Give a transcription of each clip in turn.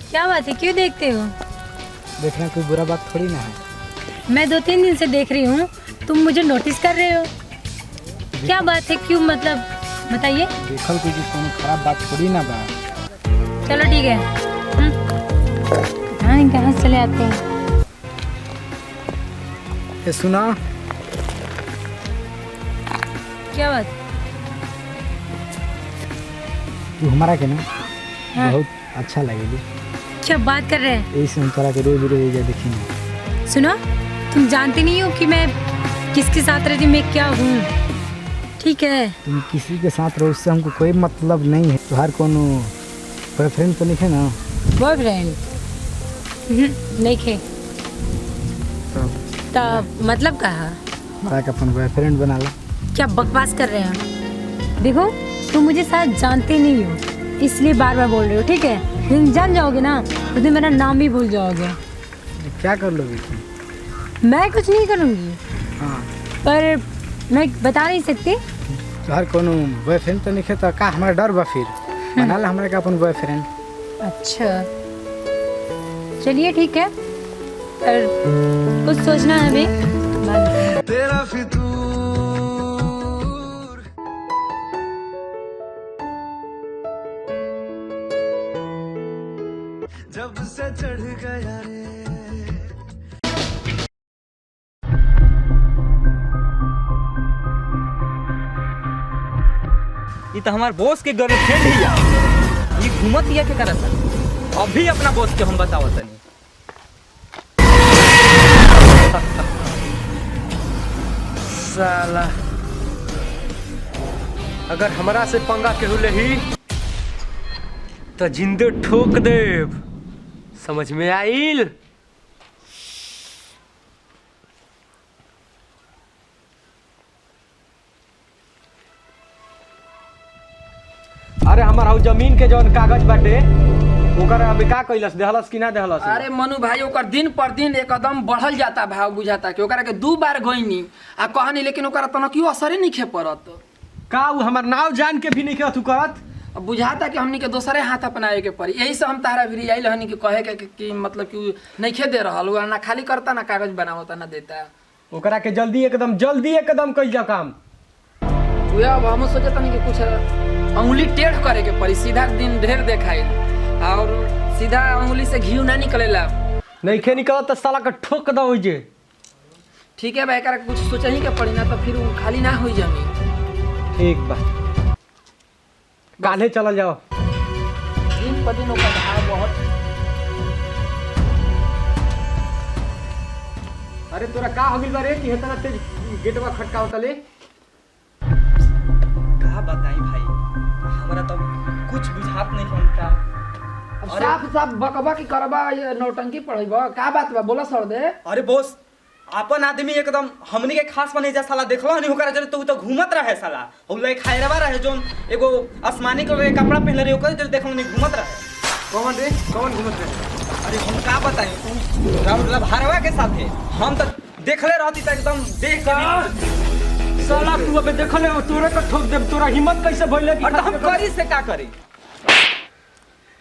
क्या बात है, क्यों देखते हो? देखना कोई बुरा बात थोड़ी ना है। मैं 2-3 दिन से देख रही हूँ, तुम मुझे नोटिस कर रहे हो। क्या बात है, क्यों, मतलब बताइए। देखल कोई कोनो खराब बात थोड़ी ना बा। चलो ठीक है। हाँ, कहाँ से चले आते हैं। ये सुना, क्या बात? तू हमारा के ना हाँ। बहुत अच्छा लगेगी। क्या बात कर रहे हैं? यही से हम तोरा के रोज रोज देखेंगे। सुनो, तुम जानती नहीं हो कि मैं किसके साथ रहती, मैं क्या हूँ, ठीक है? तुम किसी के साथ रहो उससे हमको कोई मतलब नहीं है। तुम्हार कोनो बॉयफ्रेंड तो नहीं है ना? बॉयफ्रेंड नहीं खे। तब मतलब कहा? हमारा के अपन बॉयफ्रेंड बना ला। क्या बकवास कर रहे हैं? देखो, तुम मुझे शायद जानते नहीं हो, इसलिए बार बार बोल रहे हो, ठीक है? लेकिन जान जाओगे ना तो तुम मेरा नाम भी भूल जाओगे। क्या कर लोगी तुम? मैं कुछ नहीं करूँगी, हाँ, पर मैं बता नहीं सकती। तुम्हार कोनो बॉयफ्रेंड तो नहीं है तो का हमारा डर बा फिर? बना ला हमारा के अपन बॉयफ्रेंड। अच्छा चलिए ठीक है, पर कुछ सोचना है अभी। तेरा फितूर जब से चढ़ गया रे। ये तो हमार बॉस के गर्लफ्रेंड ही है। ये घूमत हिया के करत है। अभी अपना बॉस के हम बतावत तनी। साला अगर हमरा से पंगा केहू लेही तो जिंदे ठोक देव। समझ में आइल? अरे हमारा जमीन के जौन कागज बाटे ओकर अभी का कइलस, देहलस कि ना देहलस? अरे मनु भाई, ओकर दिन पर दिन एकदम बढ़ल जाता भाव, बुझाता कि ओकरा के 2 बार गईनी आ कहनी, लेकिन ओकरा तना क्यों असरे नहीं खे पड़त। का उ हमर नाव जान के भी नहीं के तू करत? अब बुझाता कि हमनी के दूसरे हाथ अपनाए के पड़ी। यही से हम तारा भी आइल हनी कि कहे के कि मतलब कि नहीं खे दे रहल, ना खाली करता ना कागज बनावता ना देता। ओकरा के जल्दी एकदम कइल जा काम। उहे अब हम सोचता नहीं कि कुछ अंगुली टेढ़ करे के पड़ी, सीधा दिन ढेर देखाई और सीधा अंगुली से घी ना निकलेला। नहीं खे निकलत तो साला का ठोक दो जे। ठीक है भाई, कुछ सोचा ही के पड़ी ना तो फिर उ खाली ना हो जमी। ठीक बा, काल्हे चल जाओ। दिन पर दिन ओकर भाव बहुत। अरे तोरा का हो गइल बा रे कि इतना तेज गेटवा खटकावत ले? का बताई भाई, हमरा तो कुछ बुझात नहीं हमका। अब साफ साफ बकबा की करबा, ये नौटंकी पढ़ेबा, का बात बा बोला सर दे। अरे बॉस, अपन आदमी एकदम हमनी के खास बने जा साला, देखलो नहीं होकर जरे तो घूमत रहे साला। होले खायरवा रहे जोन एगो आसमानी कलर के कपड़ा पहनले रहे, ओकर जरे देखलो नहीं घूमत रहे। कौन रे? कौन घूमत रहे? अरे हम का बताएं, तू मतलब हरवा के साथ है। हम तो देखले रहती तो एकदम देख के साला तू अबे देखले तोरे का ठोक दे। तोरा हिम्मत कैसे भइले कि और तो हम करी से का करी?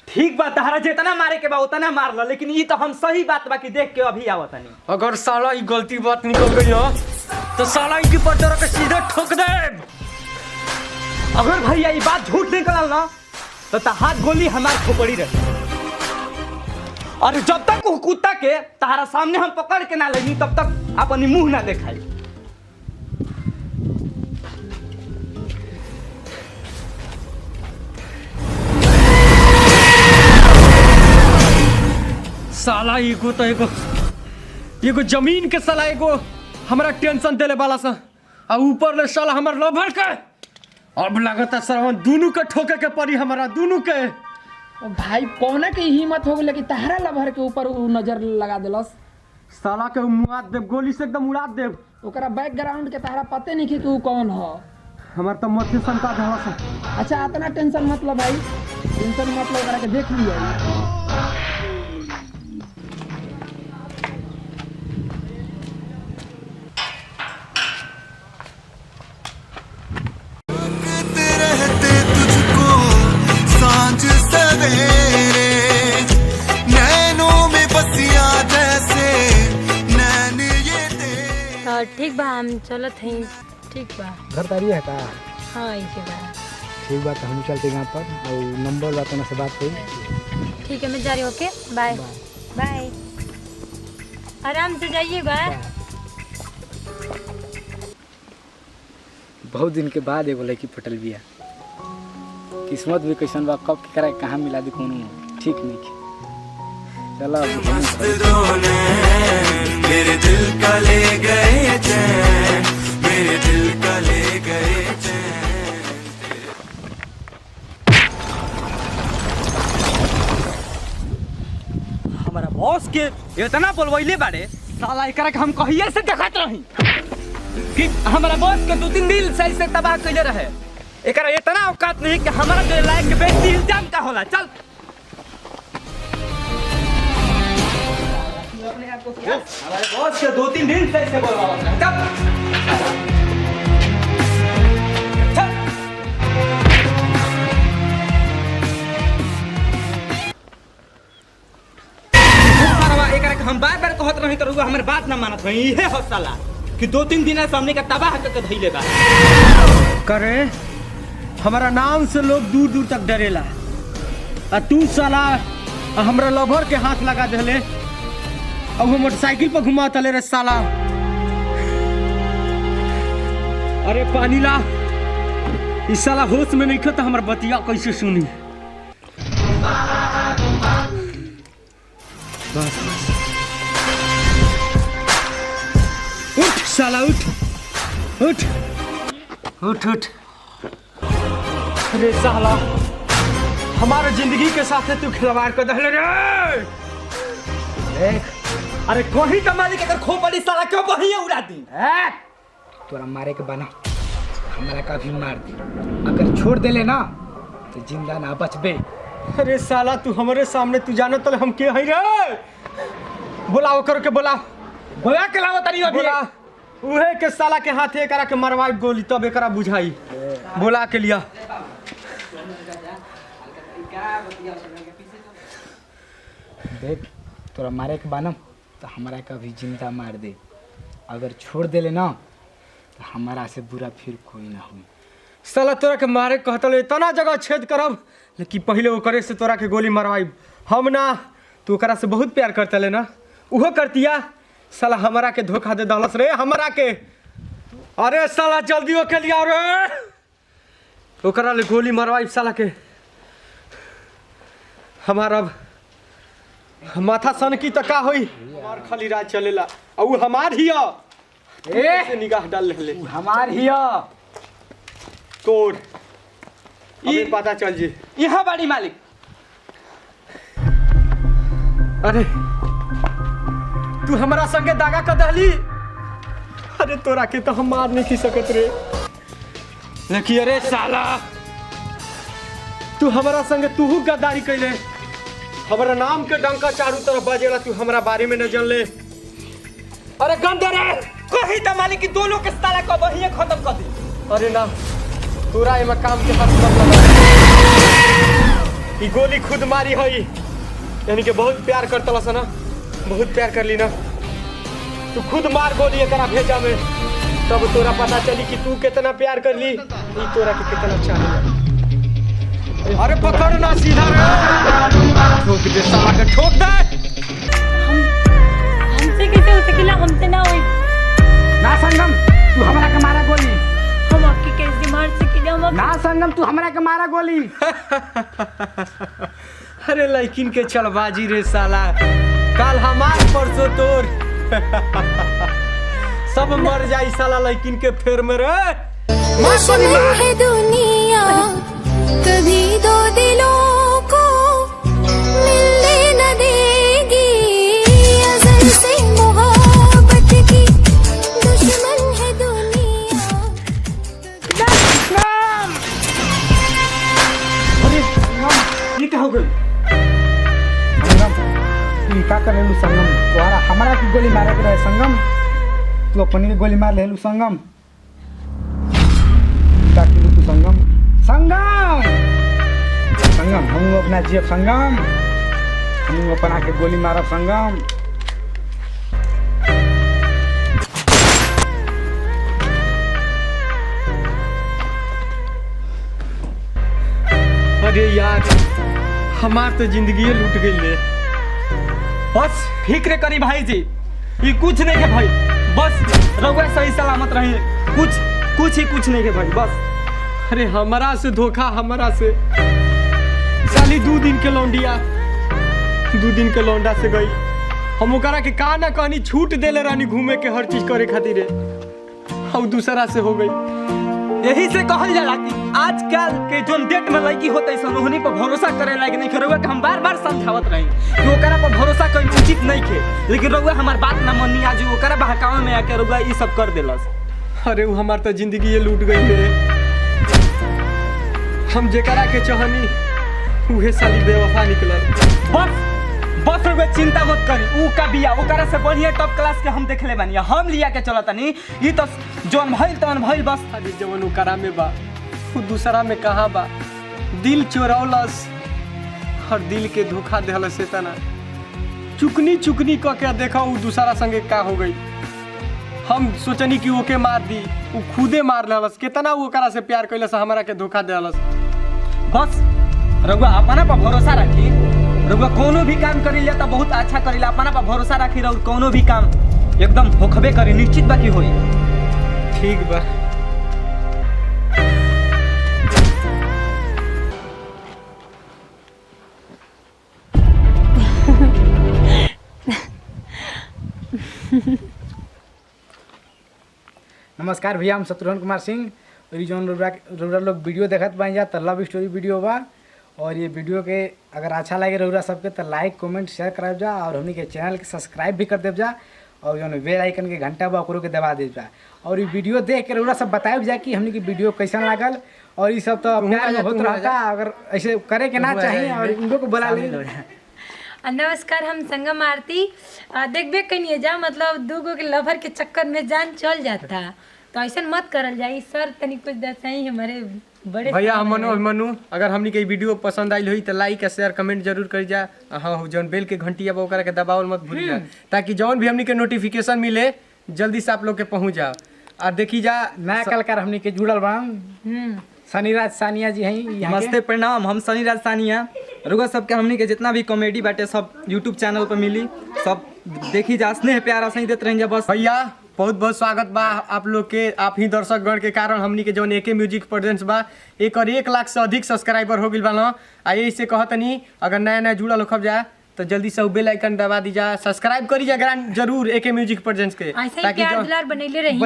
ठीक बात, तहरा जितना मारे के बा उतना मार लो, लेकिन ये तो हम सही बात बा कि देख के अभी आवत नहीं। अगर साला ये गलती बात निकल गई ना तो साला इनकी पर तोरा के सीधे ठोक दे। अगर भैया ये बात झूठ निकलल ना तो हाथ गोली हमार खोपड़ी रहे। और जब तक वो कुत्ता के तहरा सामने हम पकड़ के ना लेनी तब तक अपनी मुंह ना दिखाई। साला एगो तो एगो जमीन के साला एगो हमरा टेंशन देले वाला सा, आ ऊपर ले साला हमर लभर के। अब लगता सर दोनों के ठोके के पड़ी, हमारा दोनों के। भाई कौन के हिम्मत हो गई कि तहरा लभर के ऊपर नजर लगा दिलस। साला के मुआ देव, गोली से एकदम उड़ा देव। ओकरा बैकग्राउंड के तहरा पते नहीं कि उ कौन हो। हमार तो मथे संका देवा सा। अच्छा इतना टेंशन मतलब भाई, टेंशन मतलब ओकरा के देख लिया। ठीक बा हम चलत हई। ठीक बा। घर तारी है का? हाँ ऐसे बा। ठीक बात हम चलते गाँव पर और नंबर बात से बात हुई। ठीक है मैं जा रही हूँ। ओके बाय बाय। आराम से जाइएगा। बहुत दिन के बाद एगो लड़की पटल बिया। किस्मत भी कैसन बा, कब के करा कहाँ मिला दी कोनो ठीक नहीं। चलो मेरे दिल का ले गए चैन, मेरे दिल का ले गए चैन। हमारा बॉस के इतना बोलवैले बारे साला एकरा के हम कहिए से देखत रही कि हमारा बॉस के 2-3 दिन सही से तबाह कइले रहे। एकरा इतना औकात नहीं कि हमारा के लायक के बेइज्जती इल्जाम का होला। चल हमारे बॉस के 2-3 दिन सही से बोलवा चल चल। एकरा के हम बार-बार कहत रही तो हमारे बात ना मानत रही। इहे हो साला कि 2-3 दिन से हमने का तबाह करके धइले बा। करे हमारा नाम से लोग दूर दूर तक डरेला। आ तू साला हमरा लवर के हाथ लगा देले। अब वो मोटरसाइकिल पर घुमा तले रे साला। अरे पानी ला। इस साला होश में नहीं खता हमार बतिया कैसे सुनी। बस उठ साला उठ उठ उठ उठ। अरे साला हमारे जिंदगी के साथ तू खिलवाड़ कर दहले रे। देख अरे कोही का मालिक अगर खो पड़ी साला क्यों बहिए उड़ा दी। तोरा मारे के बना हमारा का भी मार दे। अगर छोड़ देले ना तो जिंदा ना बचबे। अरे साला तू हमारे सामने तू जाने तो हम के हई रे। बुलाओ कर के बुला बोला के लाओ तनी अभी। बुला उहे के साला के हाथे एकरा के मरवाई गोली तब एकरा बुझाई। बुला के लिया। देख तोरा मारे के बानम तो हमारा का भी जिंदा मार दे। अगर छोड़ देले ना तो हमारा से बुरा फिर कोई ना हुई। साला तोरा के मारे कहतले इतना जगह छेद करब लेकिन पहले वो करे से तोरा के गोली मरवाई हम ना। तू ओकरा से बहुत प्यार करतले ना उहो करतिया। साला हमारा के धोखा दे दहलस रे हमारा के। अरे साला जल्दी ओके लिया रे। ओकरा ले गोली मरवाई साला के। हमारा माथा सन की तका होई। हमार खाली राज चलेला और वो हमार हिया। से निगाह डाल ले हमार हिया तोड़ ये पता चल जी। यहाँ बाड़ी मालिक। अरे तू हमारा संगे दागा कर दहली। अरे तोरा के तो हम मार नहीं की सकत रे। लेकिन अरे साला तू हमारा संगे तू गद्दारी कैले। हमारा नाम के डंका चारों तरफ बजेला तू हमारा बारे में न जान ले। अरे गंदे रे कोही तो मालिक की दोनों के साला को बहिए खत्म कर दी। अरे ना तोरा एमे काम के हाथ मत लगा। ई गोली खुद मारी हई यानी कि बहुत प्यार करतला सा ना। बहुत प्यार कर ली ना। तू खुद मार गोली एकरा भेजा में तब तोरा पता चली कि तू कितना प्यार कर ली ई तोरा के कितना चाहे। अरे पकड़ ना सीधा रे। ठोक दे साला के ठोक दे। हमसे कैसे हो सकेला? हमसे ना होई। ना संगम तू हमारा के मारा गोली। हम आपकी कैसे मार सकेला? हम ना संगम तू हमारा के मारा गोली। अरे लड़किन के चलबाजी रे साला। कल हमार परसों तोर सब मर जाई साला लड़किन के फेर में रे। दुश्मन है दुनिया कभी दो दिलों को मिलने न देगी। अज़ल से मोहब्बत की दुश्मन है दुनिया। अरे ये क्या हो गई? संगम तू का कर लेलू संगम? तोहरा हमारा की गोली मारे के रहे संगम। तू अपनी के गोली मार लेलू संगम। का किलू तू संगम? संगम संगम हम अपना जीव संगम। हम अपना के गोली मारब संगम। अरे यार हमार तो जिंदगी लूट गई ले। बस फिक्र करी भाई जी, ये कुछ नहीं है भाई, बस रउआ सही सलामत रही, कुछ नहीं है भाई बस। अरे हमारा से धोखा, हमारा से साली 2 दिन के लौंडिया 2 दिन के लौंडा से गई। हम ओकरा के का ना कहनी छूट देले रहनी घूमे के हर चीज करे खातिर, और दूसरा से हो गई। यही से कहल जाला कि आजकल के जोन डेट में लड़की होते सन ओहनी पर भरोसा करे लायक नहीं खे। रउआ के हम बार समझावत रही कि ओकरा पर भरोसा कईल उचित नहीं खे, लेकिन रउआ हमार बात ना मानी, आज ओकरा बहकावे में आके रउआ ई सब कर देलस। अरे वो हमार तो जिंदगी ये लूट गई ले। हम जेकरा के चाहनी उहे साली बेवफा निकलल। बस रउआ चिंता मत करी, ऊ का बिया ओकरा से बढ़िया टॉप क्लास के हम देखले बानी, हम लिया के चलतनी। ई तो जोन भइल तवन भइल बस। अरे जवन ओकरा में बा वो दूसरा में कहाँ बा। दिल चोरौलस और दिल के धोखा देहलस से तना चुकनी कह के देखा वो दूसरा संगे का हो गई। हम सोचनी कि ओके मार दी, वो खुदे मार लेलस। कितना वो ओकरा से प्यार कैलस, हमरा के धोखा देहलस। बस रउआ अपना पर भरोसा रखी, रउआ कोनो भी काम करिला तो बहुत अच्छा करिला। अपना पर भरोसा रखी रउआ कोनो भी काम एकदम होखबे करी, निश्चित बा कि होई। ठीक बा। नमस्कार भैया, हम शत्रुघ्न कुमार सिंह। और ये जौन रउरा लोग वीडियो देखत बन जा तो लव स्टोरी वीडियो बा। और ये वीडियो के अगर अच्छा लगे रउरा सबके तो लाइक कमेंट शेयर कराब जा, और हमनी के चैनल के सब्सक्राइब भी कर देव जा, और जौन बेल आइकन के घंटा बा ओकरो के दबा देव जा। और ये वीडियो देख के रउरा सब बताएब जा कि हमनी के वीडियो कैसन लागल। और ये सब तो प्यार में होत रहता, अगर ऐसे करे के ना चाहिए। और इनको को बुला ले। नमस्कार, हम संगम आरती। देखबे कनिए जा, मतलब 2 गो के लवर के चक्कर में जान चल जाता, तो ऐसा मत करल जाई। सर तनी कुछ दसाई हमारे बड़े भैया हम मनु अगर हमनी के वीडियो पसंद आइल हुई तो लाइक शेयर कमेंट जरूर कर जा। हाँ जौन बेल के घंटी अब ओकरा के दबावल मत भूल जा, ताकि जौन भी हमनी के नोटिफिकेशन मिले जल्दी से आप लोग के पहुंच जाओ। और देखी जा नया कलाकार हमनी के जुड़ल बा, सनीराज सानिया जी हैं। नमस्ते प्रणाम, हम सनीराज सानिया। रउआ सबके हमनी के जितना भी कॉमेडी बाटे सब यूट्यूब चैनल पर मिली, सब देखी जा, स्नेह प्यार ऐसे ही देते रहेंगे बस। भैया बहुत बहुत स्वागत बा आप लोग के। आप ही दर्शक गण के कारण हमनी के जौन एके म्यूजिक प्रेजेंट्स बा एक 1 लाख से अधिक सब्सक्राइबर हो गइल बा ना। आ यही से कहतनी अगर नया जुड़ल होखब जा तो जल्दी से बेल आइकन दबा दी जा, सब्सक्राइब करी जा जरूर एके म्यूजिक प्रेजेंट्स के, ताकि प्यार दुलार बनैले रही।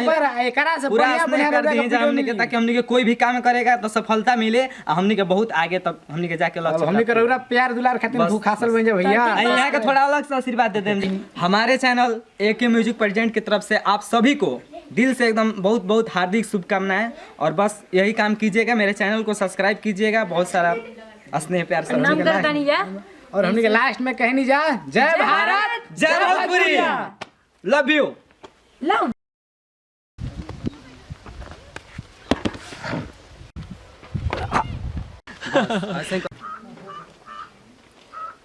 पर एकरा से पूरा बढ़िया स्नेह कर दिए जा हमनी के, बढ़िया ताकि हमनी के कोई भी काम करेगा तो सफलता मिले, और हमनी के बहुत आगे तक हमनी के जाके लक्ष्य हमनी के रउरा प्यार दुलार खातिर भूख हासिल बन जा भैया। यहाँ का थोड़ा अलग से आशीर्वाद दे दें। हमारे चैनल एके म्यूजिक प्रेजेंट की तरफ से आप सभी को दिल से एकदम बहुत बहुत हार्दिक शुभकामनाएं। और बस यही काम कीजिएगा, मेरे चैनल को सब्सक्राइब कीजिएगा, बहुत सारा स्नेह प्यार से। नाम करता नहीं जा। और हमनी के लास्ट में कहनी जा, जय भारत जय भोजपुरी, लव यू। लव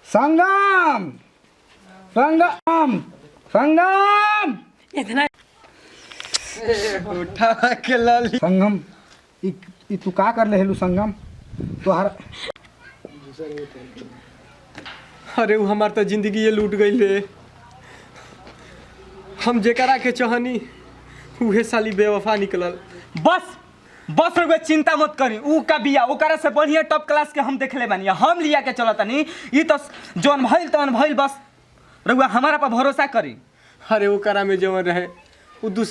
संगम संगम संगम इतना उठा के लाली संगम ई तू का कर ले हेलू संगम तोहर। अरे वो हमार तो जिंदगी ये लूट गई ले। हम जेकरा के चाहनी उहे साली बेवफा निकलल। बस रउआ चिंता मत करी, ऊ का बिया ओकरा से बढ़िया टॉप क्लास के हम देखले बानी, हम लिया के चलतनी। ई तो जोन भइल तवन भइल, बस रउआ हमारा पर भरोसा करी। अरे वो करा में जवन रहे वो दूसरा